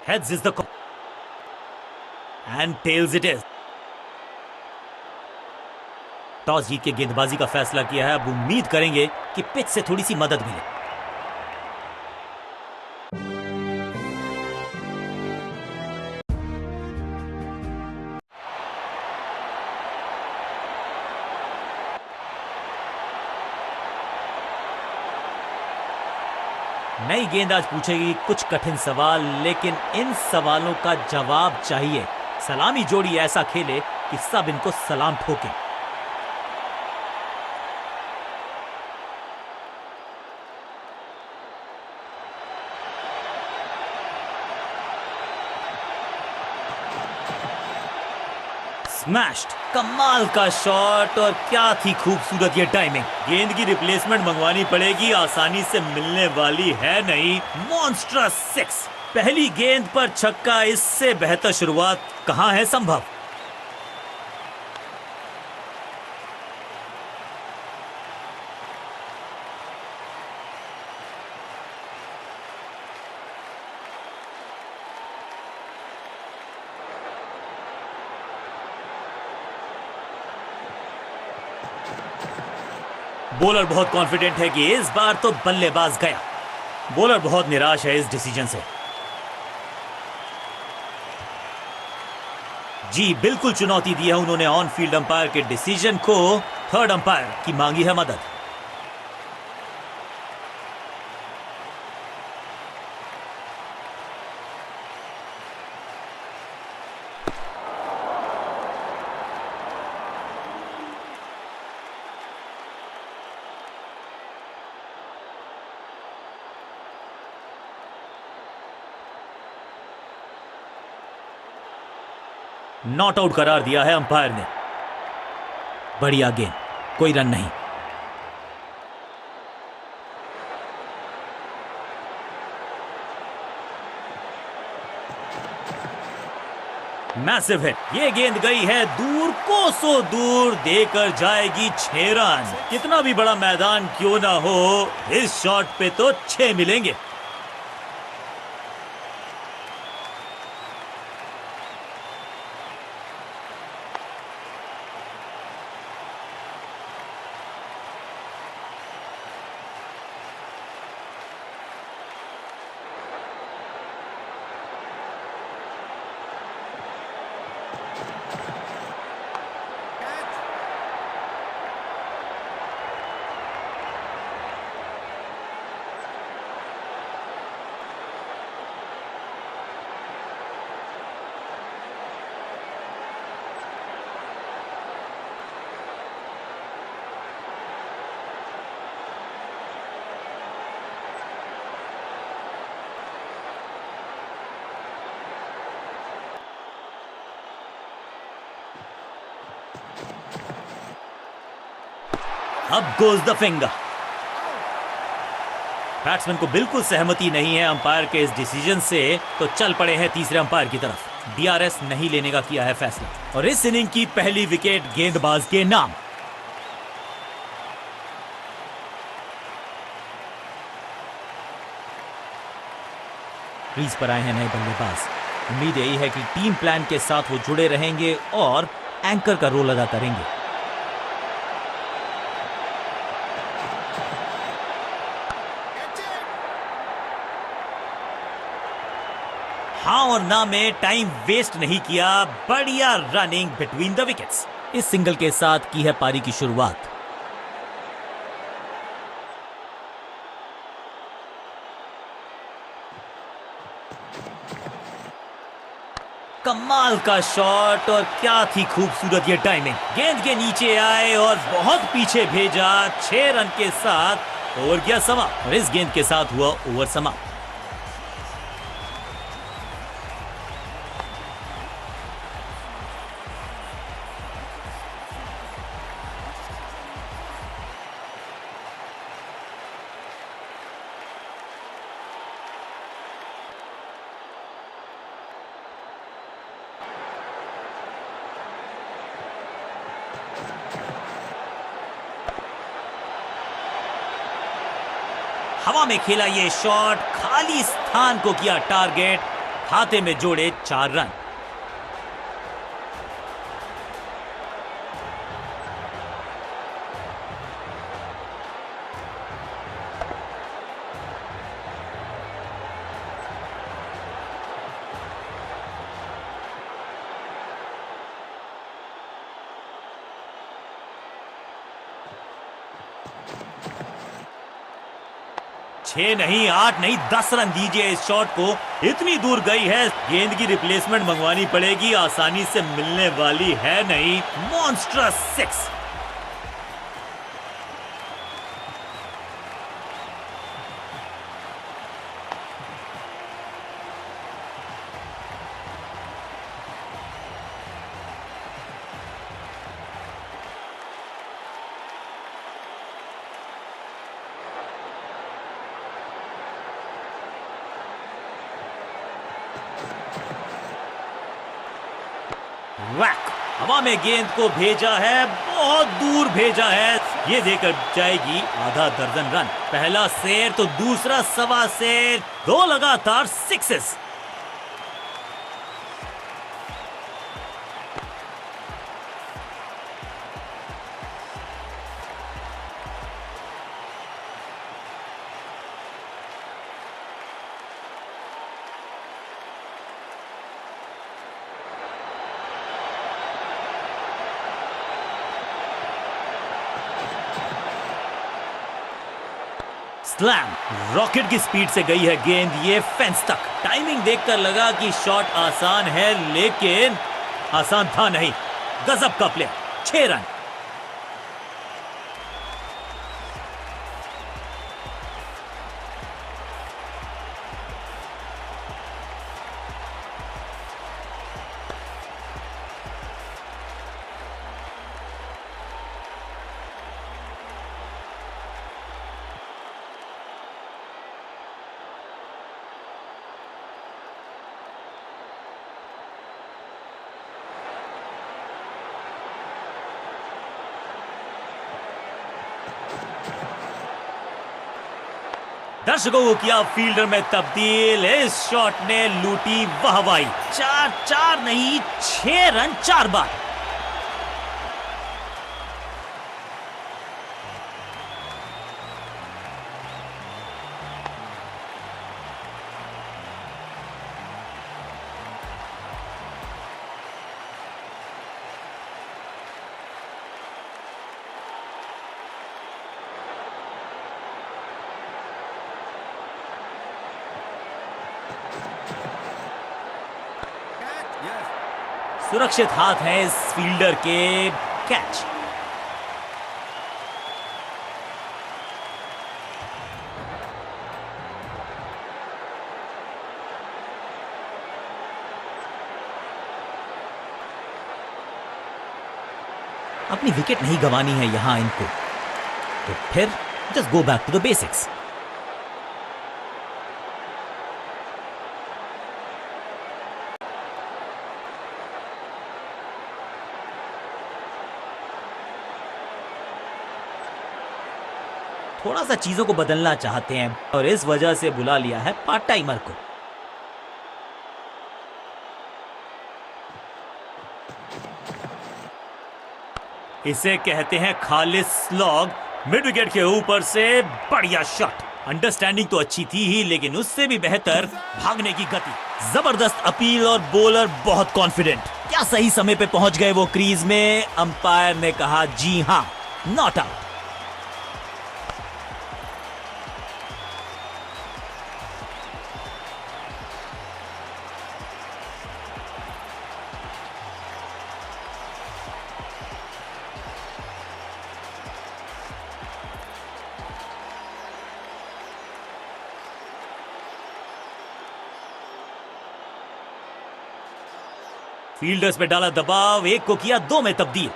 Heads is the and tails it is. Toss जीत के गेंदबाजी का फैसला किया है। अब उम्मीद करेंगे कि पिच से थोड़ी सी मदद मिले। नई गेंद आज पूछेगी कुछ कठिन सवाल, लेकिन इन सवालों का जवाब चाहिए। सलामी जोड़ी ऐसा खेले कि सब इनको सलाम ठोके। स्मैश्ड, कमाल का शॉट और क्या थी खूबसूरत ये टाइमिंग। गेंद की रिप्लेसमेंट मंगवानी पड़ेगी, आसानी से मिलने वाली है नहीं। मॉन्स्ट्रस सिक्स, पहली गेंद पर छक्का, इससे बेहतर शुरुआत कहां है संभव। बॉलर बहुत कॉन्फिडेंट है कि इस बार तो बल्लेबाज गया। बॉलर बहुत निराश है इस डिसीजन से। जी बिल्कुल चुनौती दी है उन्होंने ऑन फील्ड अंपायर के डिसीजन को। थर्ड अंपायर की मांगी है मदद। नॉट आउट करार दिया है अंपायर ने। बढ़िया गेंद, कोई रन नहीं। मैसिव हिट, ये गेंद गई है दूर, कोसों दूर, देकर जाएगी 6 रन। कितना भी बड़ा मैदान क्यों ना हो, इस शॉट पे तो 6 मिलेंगे। अब गोज द फिंगर। बैट्समैन को बिल्कुल सहमति नहीं है अंपायर के इस डिसीजन से, तो चल पड़े हैं तीसरे अंपायर की तरफ। डीआरएस नहीं लेने का किया है फैसला और इस इनिंग की पहली विकेट गेंदबाज के नाम। क्रीज पर आए हैं नए बल्लेबाज। उम्मीद यही है कि टीम प्लान के साथ वो जुड़े रहेंगे और एंकर का रोल अदा करेंगे। हाँ और ना में टाइम वेस्ट नहीं किया। बढ़िया रनिंग बिटवीन द विकेट्स। इस सिंगल के साथ की है पारी की शुरुआत। कमाल का शॉट और क्या थी खूबसूरत ये टाइमिंग। गेंद के नीचे आए और बहुत पीछे भेजा। 6 रन के साथ ओवर गया समाप्त और इस गेंद के साथ हुआ ओवर समाप्त। हवा में खेला ये शॉट, खाली स्थान को किया टारगेट। खाते में जोड़े 4 रन। छह नहीं, 8 नहीं, 10 रन दीजिए इस शॉट को। इतनी दूर गई है, गेंद की रिप्लेसमेंट मंगवानी पड़ेगी, आसानी से मिलने वाली है नहीं। मॉन्स्ट्रस 6। वैक, हवा में गेंद को भेजा है, बहुत दूर भेजा है। ये देकर जाएगी आधा दर्जन रन। पहला शेर तो दूसरा सवा शेर, 2 लगातार सिक्सेस। स्लैम, रॉकेट की स्पीड से गई है गेंद ये फेंस तक। टाइमिंग देखकर लगा कि शॉट आसान है, लेकिन आसान था नहीं। गजब का प्ले, 6 रन। दर्शकों को किया फील्डर में तब्दील, इस शॉट ने लूटी वाहवाही। 4 नहीं, 6 रन 4 बार। सुरक्षित हाथ है इस फील्डर के, कैच। अपनी विकेट नहीं गंवानी है यहां इनको, तो फिर just go back to the basics. थोड़ा सा चीजों को बदलना चाहते हैं और इस वजह से बुला लिया है पार्ट टाइमर को। इसे कहते हैं खालिस स्लॉग। मिड विकेट के ऊपर से बढ़िया शॉट। अंडरस्टैंडिंग तो अच्छी थी ही, लेकिन उससे भी बेहतर भागने की गति। जबरदस्त अपील और बॉलर बहुत कॉन्फिडेंट। क्या सही समय पे पहुंच गए वो क्रीज में। अंपायर ने कहा जी हां, नॉट आउट। फील्डर्स पे डाला दबाव, एक को किया 2 में तब्दील।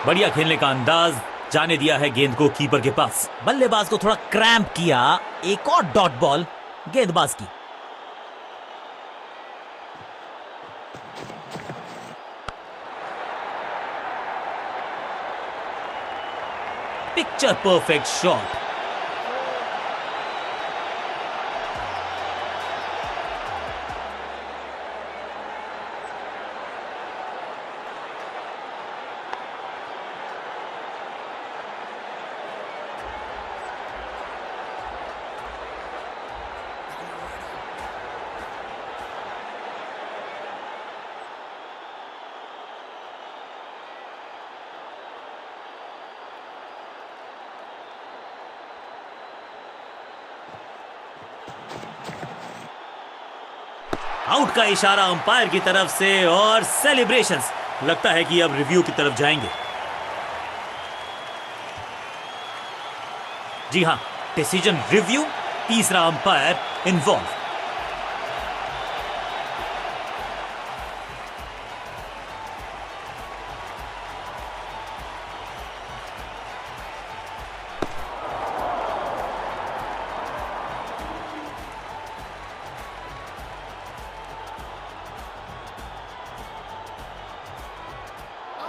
बढ़िया खेलने का अंदाज, जाने दिया है गेंद को कीपर के पास। बल्लेबाज को थोड़ा क्रैम्प किया, एक और डॉट बॉल गेंदबाज की। Picture perfect shot. आउट का इशारा अंपायर की तरफ से और सेलिब्रेशंस। लगता है कि अब रिव्यू की तरफ जाएंगे। जी हां, डिसीजन रिव्यू, तीसरा अंपायर इन्वॉल्व।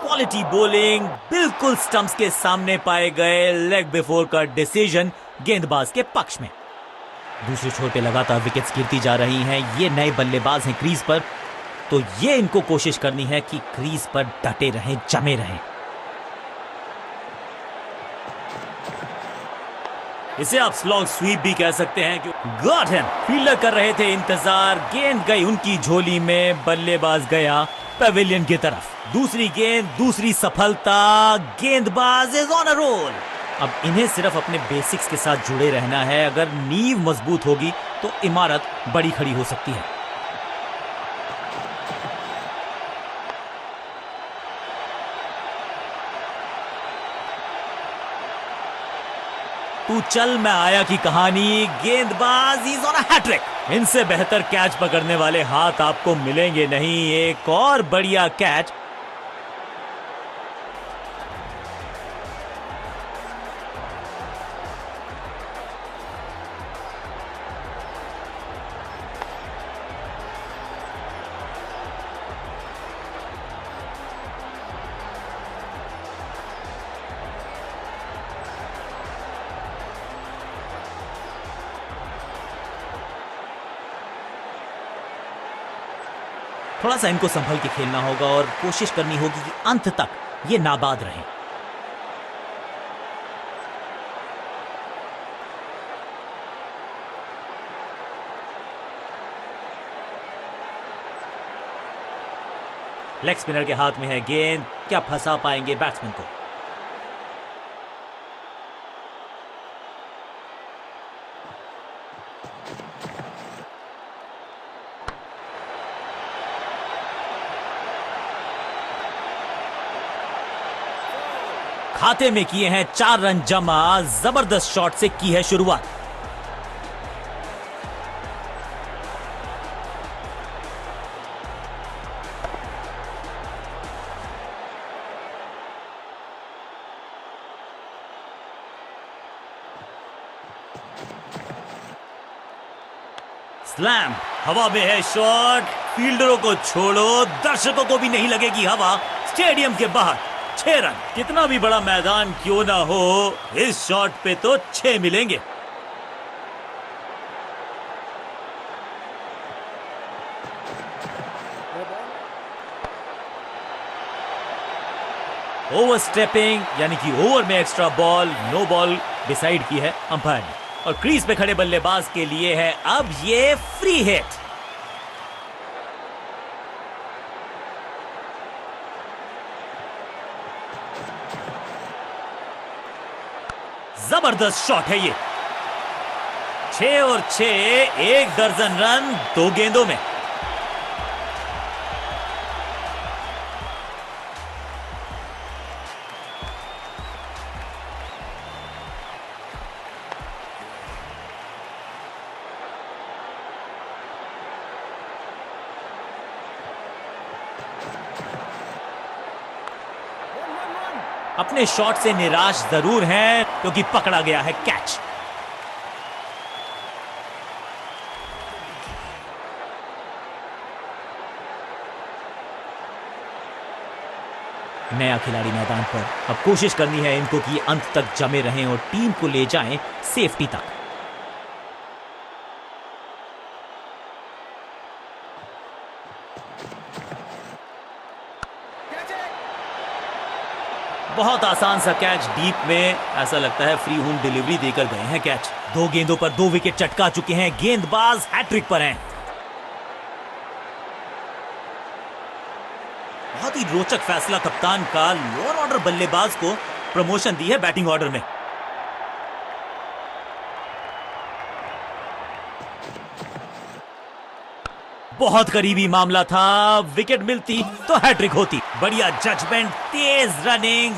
क्वालिटी बॉलिंग, बिल्कुल स्टंप्स के सामने पाए गए लेग बिफोर का डिसीजन गेंदबाज के पक्ष में। दूसरे छोर पे लगातार विकेट्स गिरती जा रही हैं। ये नए बल्लेबाज हैं क्रीज पर, तो ये इनको कोशिश करनी है कि क्रीज पर डटे रहें, जमे रहें। इसे आप स्लॉग स्वीप भी कह सकते हैं। Got him. फील्डर कर रहे थे इंतजार, गेंद गई उनकी झोली में, बल्लेबाज गया पेविलियन की तरफ। दूसरी गेंद, दूसरी सफलता, गेंदबाज इज ऑन अ रोल। अब इन्हें सिर्फ अपने बेसिक्स के साथ जुड़े रहना है। अगर नींव मजबूत होगी तो इमारत बड़ी खड़ी हो सकती है। तू चल मैं आया की कहानी, गेंदबाज इज ऑन अ हैट्रिक। इनसे बेहतर कैच पकड़ने वाले हाथ आपको मिलेंगे नहीं। एक और बढ़िया कैच। थोड़ा सा इनको संभल के खेलना होगा और कोशिश करनी होगी कि अंत तक ये नाबाद रहें। लेग स्पिनर के हाथ में है गेंद, क्या फंसा पाएंगे बैट्समैन को? खाते में किए हैं 4 रन जमा। जबरदस्त शॉट से की है शुरुआत। स्लैम, हवा में है शॉट। फील्डरों को छोड़ो, दर्शकों को भी नहीं लगेगी हवा। स्टेडियम के बाहर 6 रन। कितना भी बड़ा मैदान क्यों ना हो, इस शॉट पे तो 6 मिलेंगे। ओवर स्टेपिंग यानी कि ओवर में extra ball, no ball decide की है अंपायर ने। और क्रीज पे खड़े बल्लेबाज के लिए है अब ये फ्री हिट। जबरदस्त शॉट है ये। 6 और 6, 1 दर्जन रन 2 गेंदों में। अपने शॉट से निराश जरूर हैं क्योंकि पकड़ा गया है कैच। नया खिलाड़ी मैदान पर, अब कोशिश करनी है इनको कि अंत तक जमे रहें और टीम को ले जाएं सेफ्टी तक। बहुत आसान सा कैच डीप में, ऐसा लगता है फ्री होम डिलीवरी देकर गए हैं कैच। 2 गेंदों पर 2 विकेट चटका चुके हैं, गेंदबाज हैट्रिक पर हैं। बहुत ही रोचक फैसला कप्तान का, लोअर ऑर्डर बल्लेबाज को प्रमोशन दी है बैटिंग ऑर्डर में। बहुत करीबी मामला था, विकेट मिलती तो हैट्रिक होती। बढ़िया जजमेंट, तेज रनिंग,